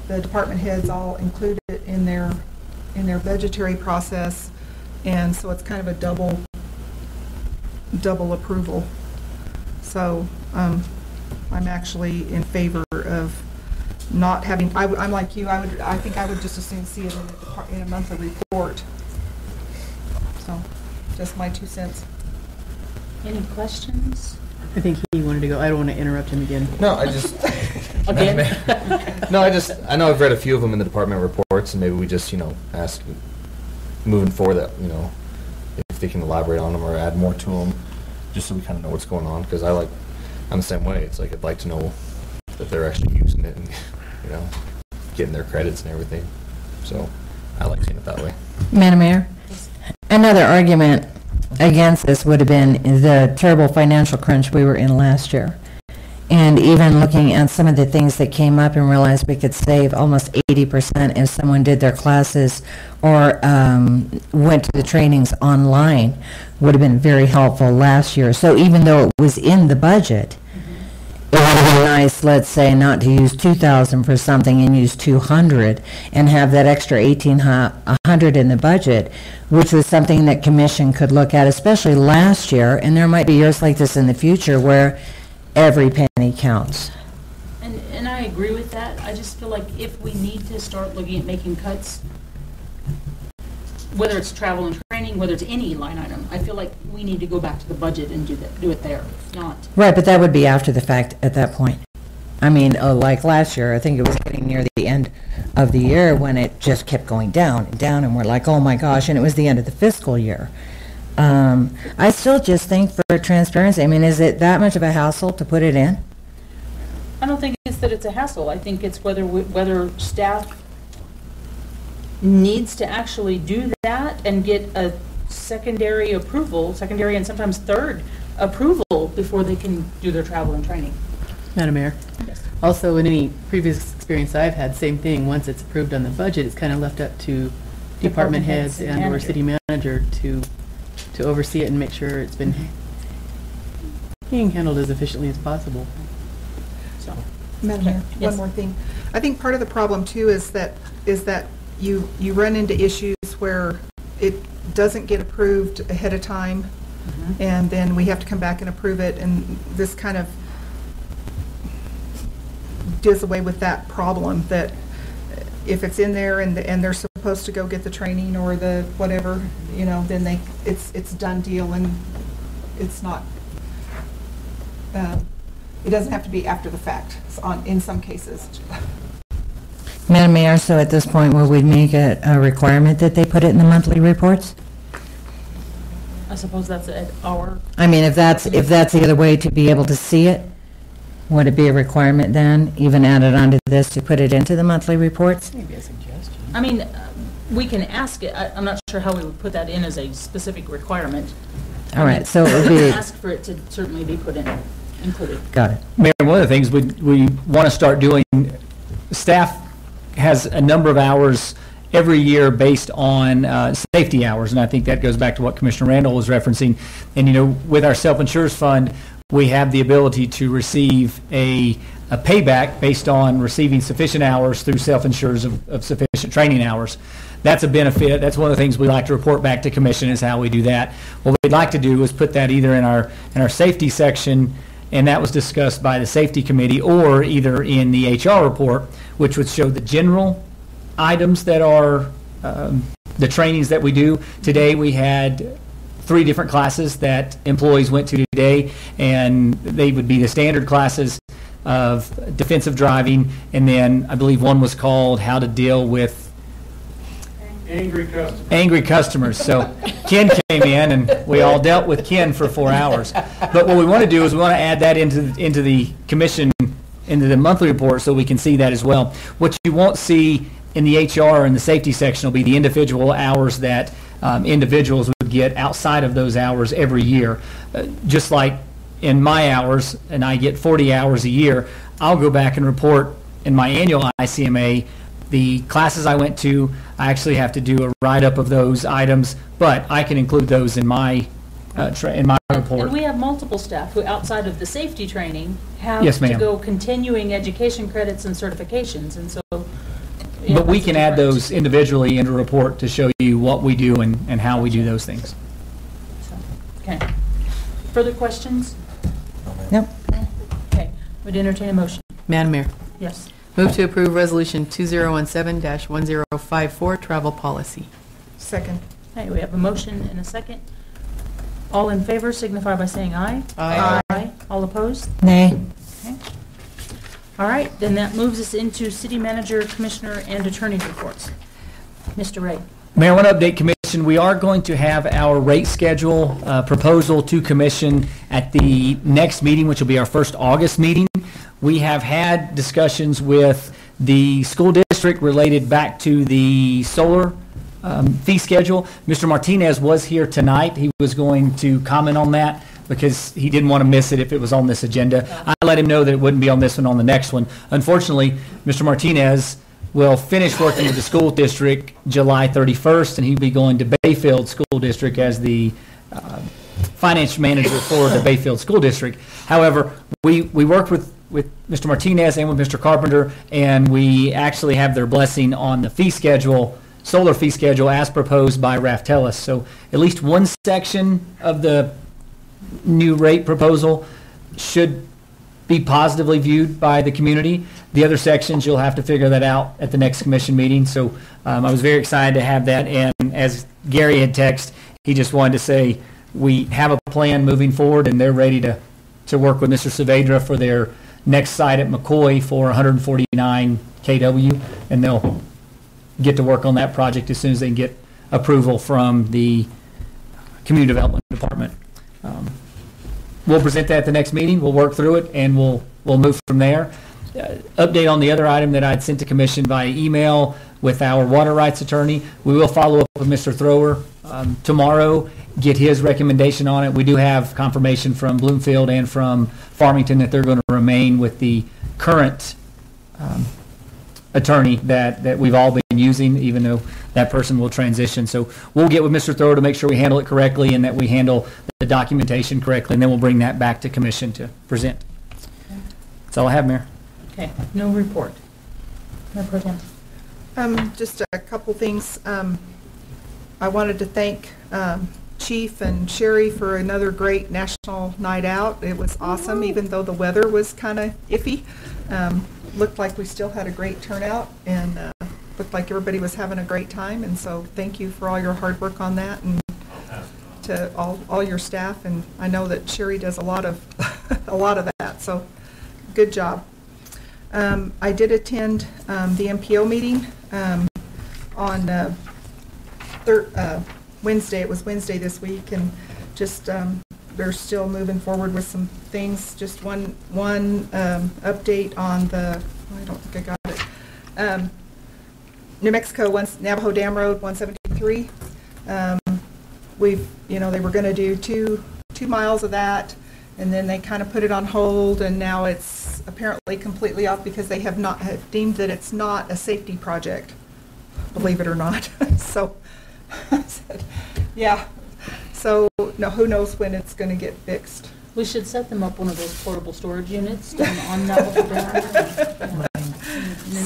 The department heads all include it in their budgetary process, and so it's kind of a double approval. So I'm actually in favor of not having. I'm like you. I think I would just as soon see it in a monthly report. So, just my 2 cents. Any questions? I think he wanted to go. I don't want to interrupt him again. No, I just. Again? No, I know I've read a few of them in the department reports, and maybe we just, ask moving forward that, if they can elaborate on them or add more to them, just so we kind of know what's going on. Because I'm the same way. It's like I'd like to know that they're actually using it and, getting their credits and everything. So I like seeing it that way. Madam Mayor, another argument against this would have been the terrible financial crunch we were in last year. And even looking at some of the things that came up and realized we could save almost 80% if someone did their classes or went to the trainings online would have been very helpful last year. So even though it was in the budget, it would have been nice, let's say, not to use 2,000 for something and use 200 and have that extra 1,800 in the budget, which was something that commission could look at, especially last year. And there might be years like this in the future where every penny counts. And I agree with that. I just feel like if we need to start looking at making cuts, whether it's travel and training, whether it's any line item, I feel like we need to go back to the budget and do it there, not. Right, but that would be after the fact at that point. I mean, like last year, I think it was getting near the end of the year when it just kept going down and down, and we're like, oh my gosh, and it was the end of the fiscal year. I still just think for transparency, I mean, is it that much of a hassle to put it in? I don't think it's that it's a hassle. I think it's whether staff needs to actually do that and get a secondary and sometimes third approval before they can do their travel and training. Madam Mayor? Yes. Also, in any previous experience I've had, same thing. Once it's approved on the budget, it's kind of left up to department heads and or city manager to oversee it and make sure it's been being handled as efficiently as possible. So, Madam Mayor, yes. one more thing. I think part of the problem too is that you run into issues where it doesn't get approved ahead of time, and then we have to come back and approve it, and this kind of does away with that problem, that if it's in there and they're supposed to go get the training or the whatever, then it's done deal, and it's not, it doesn't have to be after the fact in some cases. Madam Mayor, so at this point, will we make it a requirement that they put it in the monthly reports? I suppose that's at our. I mean, if that's the other way to be able to see it, would it be a requirement then, even added onto this, to put it into the monthly reports? Maybe a suggestion. I mean, we can ask it. I'm not sure how we would put that in as a specific requirement. All right, so it would be. Ask for it to certainly be included. Got it. Mayor, one of the things we want to start doing, staff has a number of hours every year based on safety hours, and I think that goes back to what Commissioner Randall was referencing. And, with our self-insurance fund, we have the ability to receive a payback based on receiving sufficient hours through self-insurers of sufficient training hours. That's a benefit. That's one of the things we like to report back to commission, is how we do that. What we'd like to do is put that either in our safety section, and that was discussed by the safety committee, or either in the HR report, which would show the general items that are the trainings that we do. Today we had 3 different classes that employees went to today, and they would be the standard classes of defensive driving, and then I believe one was called how to deal with angry customers. So Ken came in, and we all dealt with Ken for 4 hours. But what we want to do is we want to add that into the commission, into the monthly report, so we can see that as well. What you won't see in the HR and the safety section will be the individual hours that individuals would get outside of those hours every year. Just like in my hours, and I get 40 hours a year, I'll go back and report in my annual ICMA the classes I went to. I actually have to do a write-up of those items, but I can include those in my report. And we have multiple staff who, outside of the safety training, have Yes, to ma'am. go continuing education credits and certifications, and so. yeah, But we that's can add different. those individually in a report to show you what we do and how we do those things. So, okay. Further questions? Nope. Okay. Would entertain a motion. Madam Mayor, Yes. move to approve Resolution 2017-1054, travel policy. Second. Okay, we have a motion and a second. All in favor signify by saying aye. Aye. Aye. All opposed? Nay. Okay. All right, then that moves us into city manager, commissioner, and attorney reports. Mr. Ray. Mayor, I want to update commission. We are going to have our rate schedule proposal to commission at the next meeting, which will be our first August meeting. We have had discussions with the school district related back to the solar fee schedule. Mr. Martinez was here tonight. He was going to comment on that because he didn't want to miss it if it was on this agenda. I let him know that it wouldn't be on this one, on the next one. Unfortunately, Mr. Martinez will finish working with the school district July 31st, and he'll be going to Bayfield School District as the finance manager for the Bayfield School District. However, we worked with Mr. Martinez and with Mr. Carpenter, and we actually have their blessing on the fee schedule, solar fee schedule as proposed by Raftelis. So at least one section of the new rate proposal should be positively viewed by the community. The other sections, you'll have to figure that out at the next commission meeting. So I was very excited to have that. And as Gary had texted, he just wanted to say, we have a plan moving forward, and they're ready to work with Mr. Saavedra for their next site at McCoy for 149 kW, and they'll get to work on that project as soon as they can get approval from the Community Development Department. We'll present that at the next meeting. We'll work through it, and we'll move from there. Update on the other item that I'd sent to commission via email with our water rights attorney. We will follow up with Mr. Thrower tomorrow, get his recommendation on it. We do have confirmation from Bloomfield and from Farmington that they're going to remain with the current attorney that we've all been using, even though that person will transition. So we'll get with Mr. Thrower to make sure we handle it correctly and that we handle the documentation correctly, and then we'll bring that back to commission to present. That's all I have, Mayor. Okay, no report. Mayor Pro Tem. Just a couple things. I wanted to thank Chief and Sherry for another great national night out. It was awesome, even though the weather was kind of iffy. Looked like we still had a great turnout, and looked like everybody was having a great time. And so thank you for all your hard work on that, and to all your staff. And I know that Sherry does a lot of that. So good job. I did attend the MPO meeting on Wednesday. It was Wednesday this week, and just they're still moving forward with some things. Just one update on the, I don't think I got it. New Mexico, Navajo Dam Road 173. They were going to do two miles of that, and then they kind of put it on hold, and now it's apparently completely off because they have deemed that it's not a safety project, believe it or not. So, yeah. So, no, who knows when it's going to get fixed. We should set them up one of those portable storage units on Navajo Dam.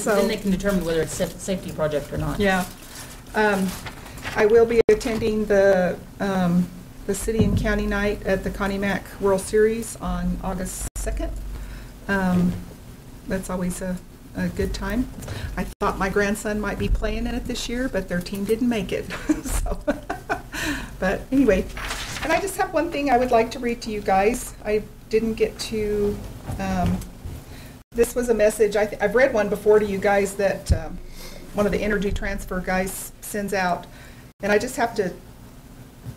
Then they can determine whether it's a safety project or not. Yeah. I will be attending the City and County Night at the Connie Mack World Series on August 2nd. That's always a good time. I thought my grandson might be playing in it this year, but their team didn't make it. So, but anyway, and I just have one thing I would like to read to you guys. I didn't get to, this was a message, I've read one before to you guys that one of the Energy Transfer guys sends out. And I just have to,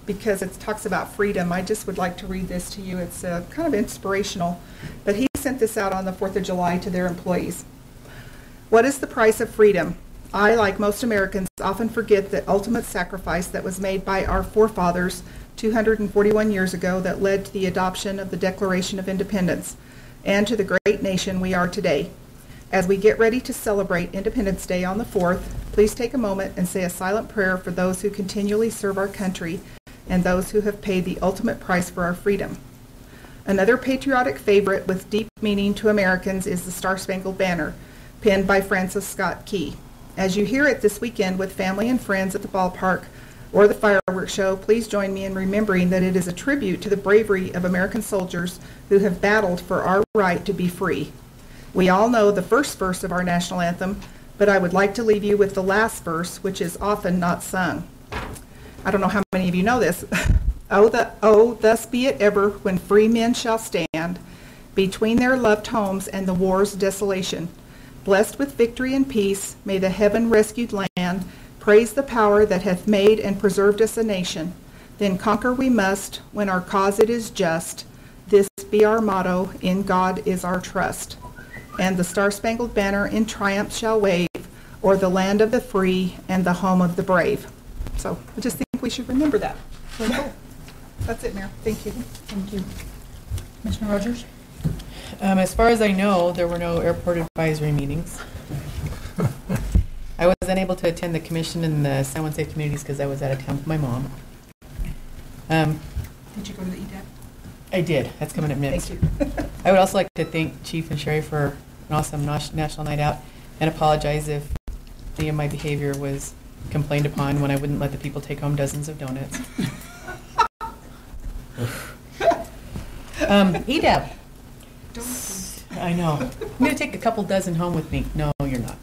because it talks about freedom, I just would like to read this to you. It's kind of inspirational. But he sent this out on the 4th of July to their employees. What is the price of freedom? I, like most Americans, often forget the ultimate sacrifice that was made by our forefathers 241 years ago that led to the adoption of the Declaration of Independence and to the great nation we are today. As we get ready to celebrate Independence Day on the 4th, please take a moment and say a silent prayer for those who continually serve our country and those who have paid the ultimate price for our freedom. Another patriotic favorite with deep meaning to Americans is the Star-Spangled Banner, penned by Francis Scott Key. As you hear it this weekend with family and friends at the ballpark or the fireworks show, please join me in remembering that it is a tribute to the bravery of American soldiers who have battled for our right to be free. We all know the first verse of our national anthem, but I would like to leave you with the last verse, which is often not sung. I don't know how many of you know this. Oh, thus be it ever when free men shall stand between their loved homes and the war's desolation. Blessed with victory and peace, may the heaven-rescued land praise the power that hath made and preserved us a nation. Then conquer we must, when our cause it is just. This be our motto, in God is our trust. And the Star-Spangled Banner in triumph shall wave, o'er the land of the free and the home of the brave. So I just think we should remember that. Really cool. That's it, Mayor. Thank you. Thank you. Commissioner Rogers? As far as I know, there were no airport advisory meetings. I was unable to attend the commission and the San Juan Safe Communities because I was out of town with my mom. Did you go to the EDAC? I did. That's coming up next. Thank you. I would also like to thank Chief and Sherry for an awesome national night out and apologize if any of my behavior was complained upon when I wouldn't let the people take home dozens of donuts. EDAP. I know. I'm going to take a couple dozen home with me. No, you're not.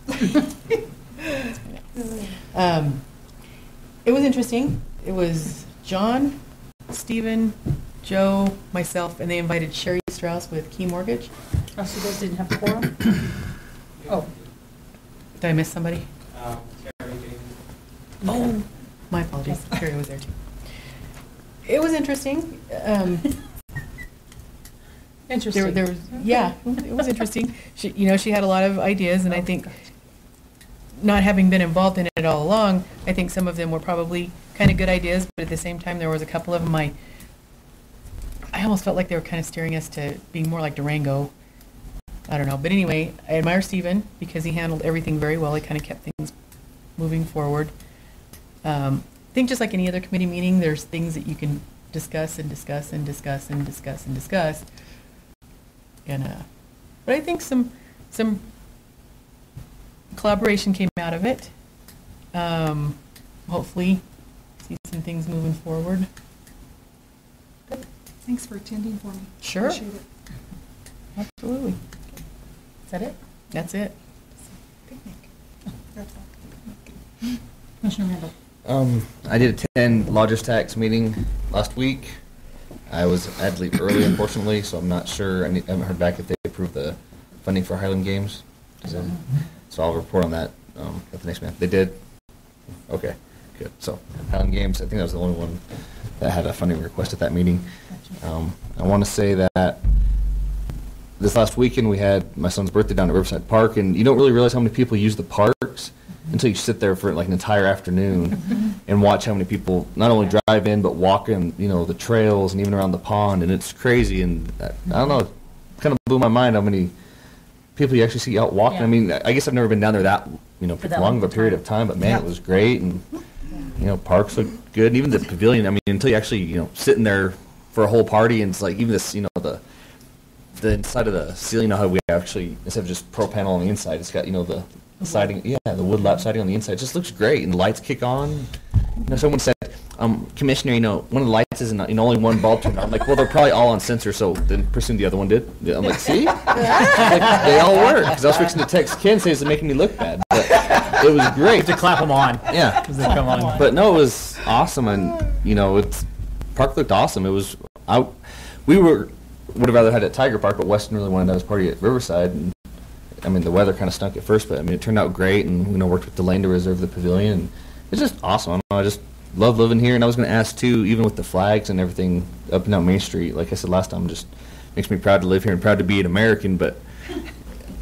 It was interesting. It was John, Stephen, Joe, myself, and they invited Sherry Strauss with Key Mortgage. Oh, so those didn't have quorum? Oh. Did I miss somebody? Oh, my apologies. Sherry was there too. It was interesting. Interesting. There was, yeah, it was interesting. She had a lot of ideas, and I think, not having been involved in it all along, I think some of them were probably kind of good ideas, but at the same time, there was a couple of them I almost felt like they were kind of steering us to being more like Durango. I don't know. But anyway, I admire Stephen because he handled everything very well. He kind of kept things moving forward. I think just like any other committee meeting, there's things that you can discuss and discuss and discuss and discuss and discuss. But I think some collaboration came out of it. Hopefully, see some things moving forward. Thanks for attending for me. Sure. Appreciate it. Absolutely. Is that it? That's it. Picnic. That's all. Commissioner Randall? I did attend Lodgers Tax meeting last week. I had to leave early, unfortunately, so I'm not sure. I haven't heard back if they approved the funding for Highland Games. So I'll report on that at the next meeting. They did? Okay, good. So Highland Games, I think that was the only one that had a funding request at that meeting. I want to say that this last weekend we had my son's birthday down at Riverside Park, and you don't really realize how many people use the parks until you sit there for like an entire afternoon and watch how many people not only drive in but walk in, the trails and even around the pond, and it's crazy. And I don't know, it kind of blew my mind how many people you actually see out walking. Yeah. I mean, I guess I've never been down there that For that long of a length of period time. of time, but man, Yeah. it was great. And parks look good, and even the pavilion. I mean, until you actually sitting there for a whole party, and it's like even this the inside of the ceiling. How we actually, instead of just pro panel on the inside, it's got the siding, the wood lap siding on the inside. It just looks great, and the lights kick on. Someone said, Commissioner, one of the lights isn't, only one bulb turned on. I'm like, well, they're probably all on sensor, so then presume the other one did. I'm like, see? Like, they all work. Because I was fixing to text Ken, say it's making me look bad. But it was great. To clap them on. Yeah. As they come on. But no, it was awesome, and park looked awesome. It was would have rather had it at Tiger Park, but Weston really wanted to have his party at Riverside, and I mean, the weather kind of stunk at first, but I mean, it turned out great, and worked with the lane to reserve the pavilion. And it's just awesome. I don't know, I just love living here, and I was going to ask too, even with the flags and everything up and down Main Street. Like I said last time, just makes me proud to live here and proud to be an American. But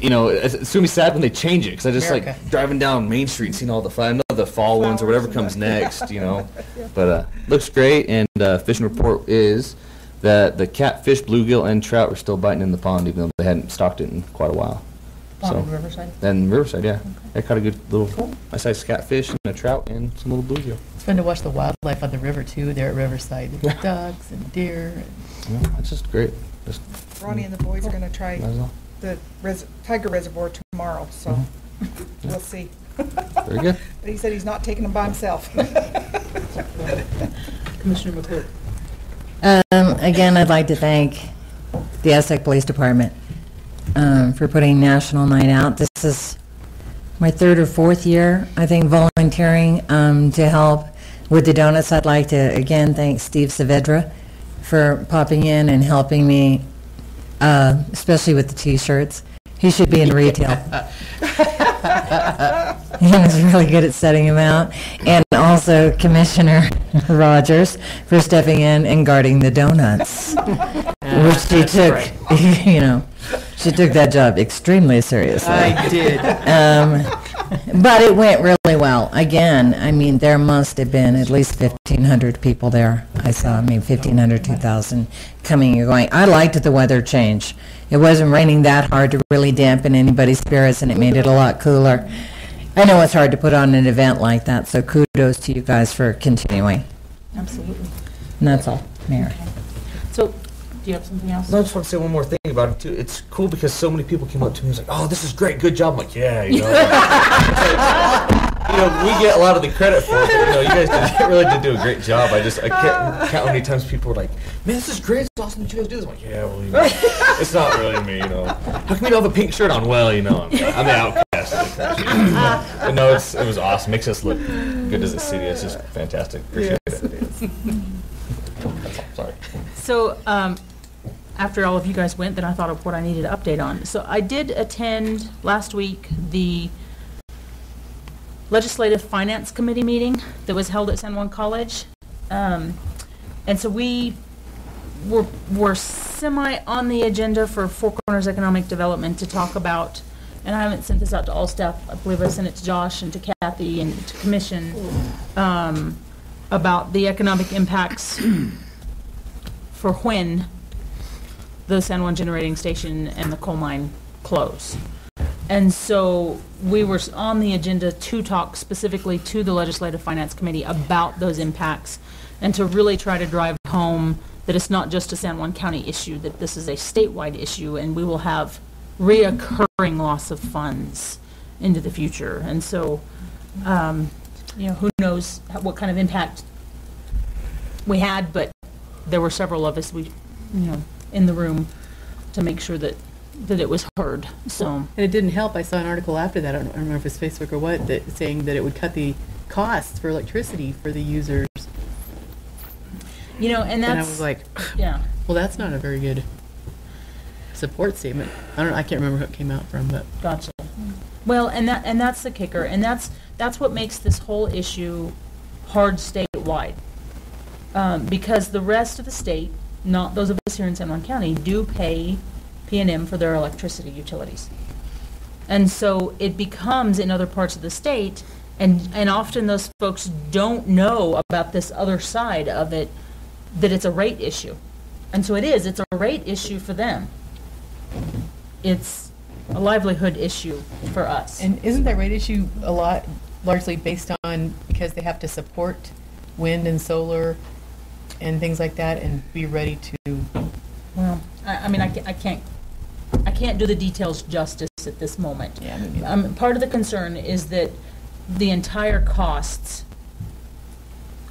it's gonna be sad when they change it, because I just like driving down Main Street and seeing all the flags. I know the fall ones or whatever comes next, But looks great, and fishing report is that the catfish, bluegill, and trout are still biting in the pond, even though they hadn't stocked it in quite a while. On Riverside? And Riverside, yeah. I caught a good little nice catfish and a trout and some little bluegill. It's fun to watch the wildlife on the river too, there at Riverside. There's ducks and deer. It's just great. Just, Ronnie and the boys are going to try the Tiger Reservoir tomorrow, so we'll see. Very good. But he said he's not taking them by himself. Commissioner McClure. Again, I'd like to thank the Aztec Police Department for putting National Night Out. This is my 3rd or 4th year, I think, volunteering to help with the donuts. I'd like to, again, thank Steve Saavedra for popping in and helping me, especially with the T-shirts. He should be in retail. He was really good at setting them out. And also Commissioner Rogers for stepping in and guarding the donuts, which she took, she took that job extremely seriously. I did. But it went really well. Again, I mean, there must have been at least 1,500 people there. I saw, 1,500, 2,000 coming and going. I liked the weather change. It wasn't raining that hard to really dampen anybody's spirits, and it made it a lot cooler. I know it's hard to put on an event like that, so kudos to you guys for continuing. Absolutely. And that's all, Mayor. Okay. So, do you have something else? No, I just want to say one more thing about it too. It's cool because so many people came up to me and was like, "Oh, this is great, good job." I'm like, "Yeah, we get a lot of the credit for it. But, you guys really did do a great job. I can't count how many times people were like, "Man, this is great. It's awesome that you guys do this." I'm like, "Yeah, well, it's not really me, How come you don't have a pink shirt on?" Well, I'm the outcast of the country. But no, it was awesome. Makes us look good as a city. It's just fantastic. Appreciate it. That's all. Sorry. So, after all of you guys went, then I thought of what I needed to update on. So I did attend last week the Legislative Finance Committee meeting that was held at San Juan College. And so we were semi on the agenda for Four Corners Economic Development to talk about, and I haven't sent this out to all staff. I believe I sent it to Josh and to Kathy and to Commission, about the economic impacts for when the San Juan Generating Station and the coal mine close. And so we were on the agenda to talk specifically to the Legislative Finance Committee about those impacts and to really try to drive home that it's not just a San Juan County issue, that this is a statewide issue, and we will have reoccurring loss of funds into the future. And so, who knows what kind of impact we had, but there were several of us, in the room to make sure that it was heard. So, and it didn't help. I saw an article after that. I don't remember if it's Facebook or what, that saying that it would cut the costs for electricity for the users. And that's. And I was like, yeah. Well, that's not a very good support statement. I can't remember who it came out from, but. Gotcha. Well, and that's the kicker, and that's what makes this whole issue hard statewide, because the rest of the state, not those of us here in San Juan County, do pay P&M for their electricity utilities. And so it becomes in other parts of the state, and often those folks don't know about this other side of it, that it's a rate issue. And so it's a rate issue for them. It's a livelihood issue for us. And isn't that rate issue largely based on, because they have to support wind and solar and things like that and be ready to? Well, I can't do the details justice at this moment. Yeah, maybe. Part of the concern is that the entire costs,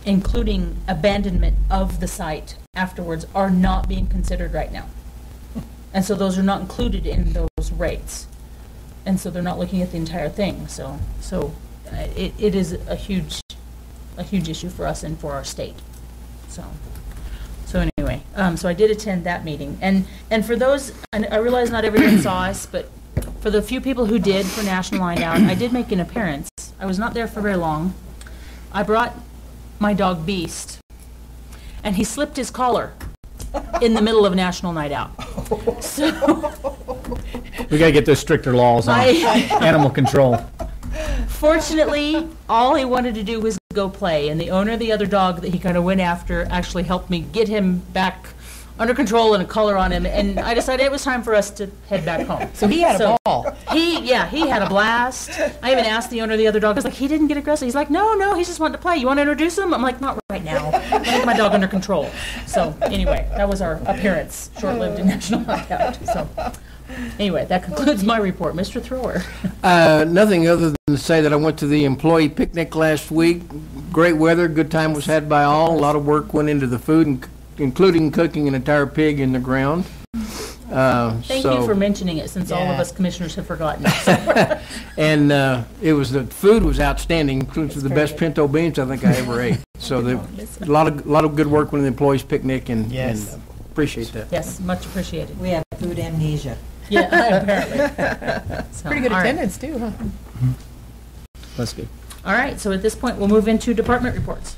including abandonment of the site afterwards, are not being considered right now. And so those are not included in those rates. And so they're not looking at the entire thing. So it is a huge issue for us and for our state. So anyway, so I did attend that meeting. And for those, I realize not everyone saw us, but For the few people who did for National Night Out, I did make an appearance. I was not there for very long. I brought my dog Beast, and he slipped his collar in the middle of National Night Out. So We got to get those stricter laws on animal control. fortunately, all he wanted to do was go play, and the owner of the other dog that he kind of went after actually helped me get him back under control and a collar on him, and I decided it was time for us to head back home. So he had a ball. He had a blast. I even asked the owner of the other dog, I was like, he didn't get aggressive. He's like, no, he's just wanting to play. You want to introduce him? I'm like, not right now. I'm going to get my dog under control. So anyway, that was our appearance, short-lived in National Night Out. So anyway, that concludes my report. Mr. Thrower. Nothing other than to say that I went to the employee picnic last week. Great weather, good time was had by all. A lot of work went into the food, including cooking an entire pig in the ground. Thank you for mentioning it, since all of Yeah. us commissioners have forgotten. And the food was outstanding, including the best pinto beans I think I ever ate. So a lot of good work with the employees picnic, and Yes. appreciate that. Yes, much appreciated. We have food amnesia. Yeah, apparently. So, Pretty good all right. attendance too, huh? That's good. All right, so at this point, we'll move into department reports.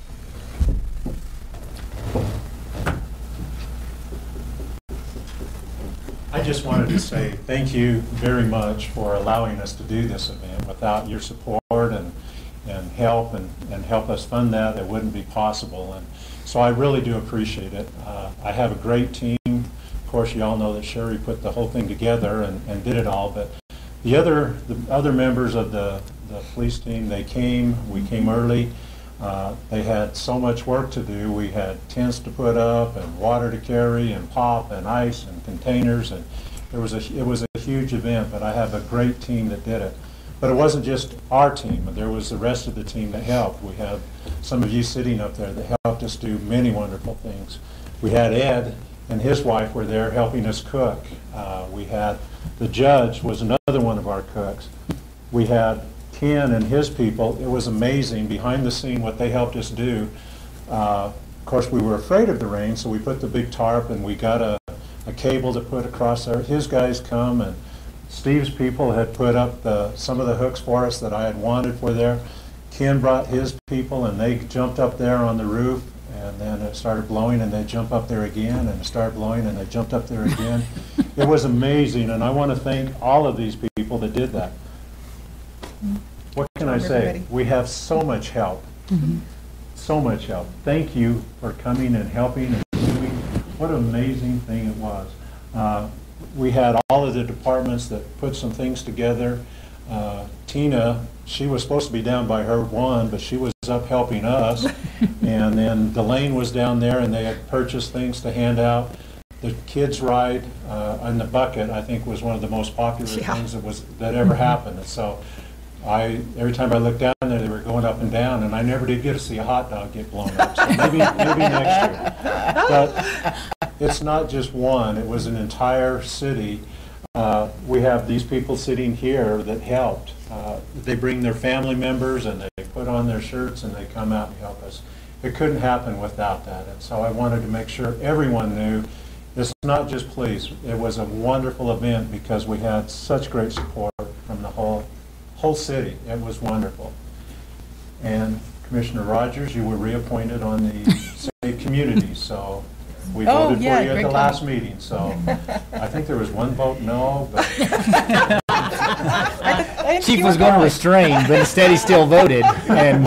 I just wanted to say thank you very much for allowing us to do this event. Without your support and help and help us fund that, it wouldn't be possible. And so I really do appreciate it. I have a great team. Of course, you all know that Sherry put the whole thing together and did it all. But the other members of the police team, we came early. They had so much work to do. We had tents to put up and water to carry and pop and ice and containers, and it was a huge event, but I have a great team that did it. But it wasn't just our team. There was the rest of the team that helped. We have some of you sitting up there that helped us do many wonderful things. We had Ed and his wife were there helping us cook. We had the judge was another one of our cooks. We had Ken and his people. It was amazing behind the scene what they helped us do. Of course, we were afraid of the rain, so we put the big tarp and we got a cable to put across there. His guys come, and Steve's people had put up some of the hooks for us that I had wanted for there. Ken brought his people, and they jumped up there on the roof, and then it started blowing, and they jumped up there again, and it started blowing, and they jumped up there again. It was amazing, and I want to thank all of these people that did that. What can I say? Everybody. We have so much help. So much help. Thank you for coming and helping and doing. What an amazing thing it was. We had all of the departments that put some things together. Tina, she was supposed to be down by her one, but she was up helping us. And then Delane was down there, and they had purchased things to hand out. The kids' ride in the bucket, I think, was one of the most popular things that ever happened. And so every time I looked down there, they were going up and down, and I never did get to see a hot dog get blown up. So maybe next year. But it's not just one. It was an entire city. We have these people sitting here that helped. They bring their family members, and they put on their shirts, and they come out and help us. It couldn't happen without that. And so I wanted to make sure everyone knew it's not just police. It was a wonderful event because we had such great support from the whole city. It was wonderful. And Commissioner Rogers, you were reappointed on the Safe Communities, so we voted for you at the last meeting. So I think there was one vote no, but Chief was going to restrain, but instead he still voted, and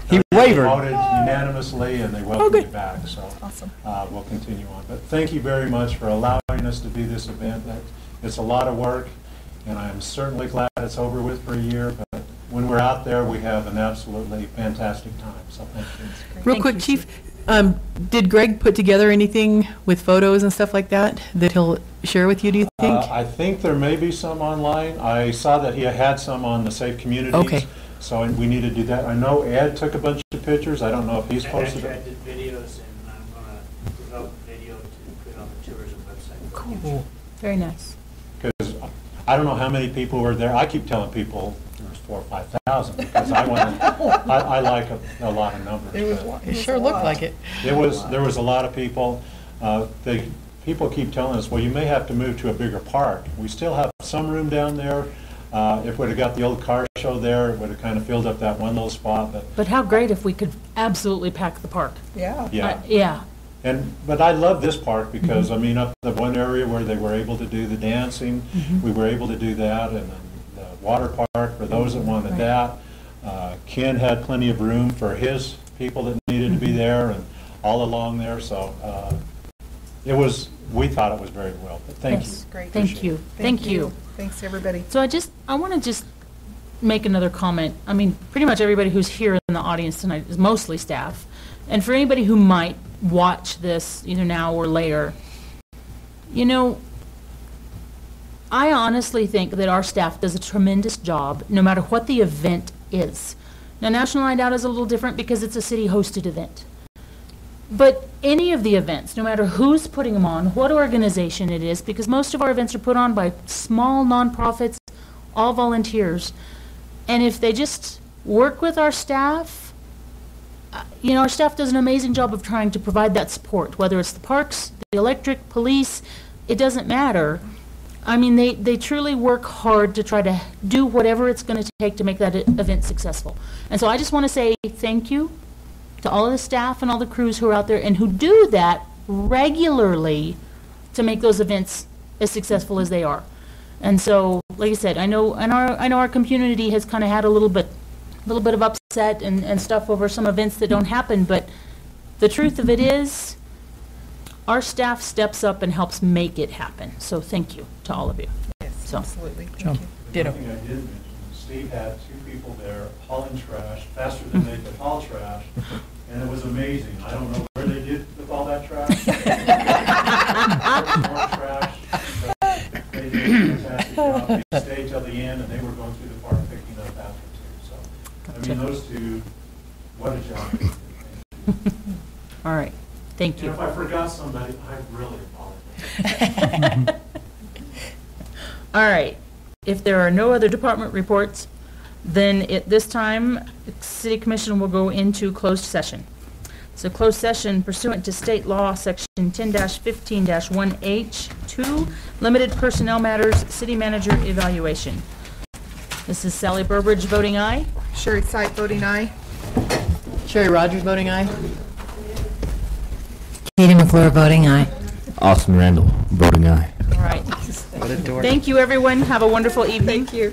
he wavered. They voted unanimously, and they welcomed me back. So we'll continue on. But thank you very much for allowing us to do this event. It's a lot of work, and I am certainly glad it's over with for a year. But when we're out there, we have an absolutely fantastic time. So thank you. Real quick, Chief, did Greg put together anything with photos and stuff like that he'll share with you, do you think? I think there may be some online. I saw that he had some on the Safe Communities. Okay. So we need to do that. I know Ed took a bunch of pictures. I don't know if he's posted I it. did videos, and I'm going to develop video to put on the tourism website. Cool. Very nice. Because I don't know how many people were there. I keep telling people there was 4,000 or 5,000 because I like a lot of numbers. It sure looked like it. There was a lot of people. The people keep telling us, well, you may have to move to a bigger park. We still have some room down there. If we'd have got the old car show there, it would have kind of filled up that one little spot. But how great if we could absolutely pack the park. Yeah. Yeah. Yeah. But I love this park because, I mean, up the one area where they were able to do the dancing, we were able to do that, and then the water park for those that wanted that. Ken had plenty of room for his people that needed to be there and all along there, so we thought it was very well. But thank you. Great. Thank you. Thank you. Thanks, everybody. So I want to just make another comment. I mean, pretty much everybody who's here in the audience tonight is mostly staff. And for anybody who might watch this either now or later, you know, I honestly think that our staff does a tremendous job no matter what the event is. Now, National Night Out is a little different because it's a city-hosted event. But any of the events, no matter who's putting them on, what organization it is, because most of our events are put on by small nonprofits, all volunteers. And if they just work with our staff, you know, our staff does an amazing job of trying to provide that support, whether it's the parks, the electric, police, it doesn't matter. I mean, they truly work hard to try to do whatever it's going to take to make that event successful. And so I just want to say thank you to all of the staff and all the crews who are out there and who do that regularly to make those events as successful as they are. And so, like I said, I know our community has kind of had a little bit of upset and stuff over some events that don't happen, but the truth of it is, our staff steps up and helps make it happen. So thank you to all of you. Yes, So. absolutely. Thank you. Ditto. One thing I did mention, Steve had two people there hauling trash faster than they could haul trash, and it was amazing. I don't know where they did with all that trash. More trash, but they did a fantastic job. They stayed till the end, and they were going through the park picking up after too. So, I mean, those two, what a job. they did. All right. Thank you. And if I forgot somebody, I really apologize. All right. If there are no other department reports, then at this time, the City Commission will go into closed session. So closed session pursuant to state law, section 10-15-1H2, limited personnel matters, city manager evaluation. This is Sally Burbridge voting aye. Sherry Sight voting aye. Sherry Rogers voting aye. Katie McClure voting aye. Austin Randall, voting aye. All right. Thank you, everyone. Have a wonderful evening. Thank you.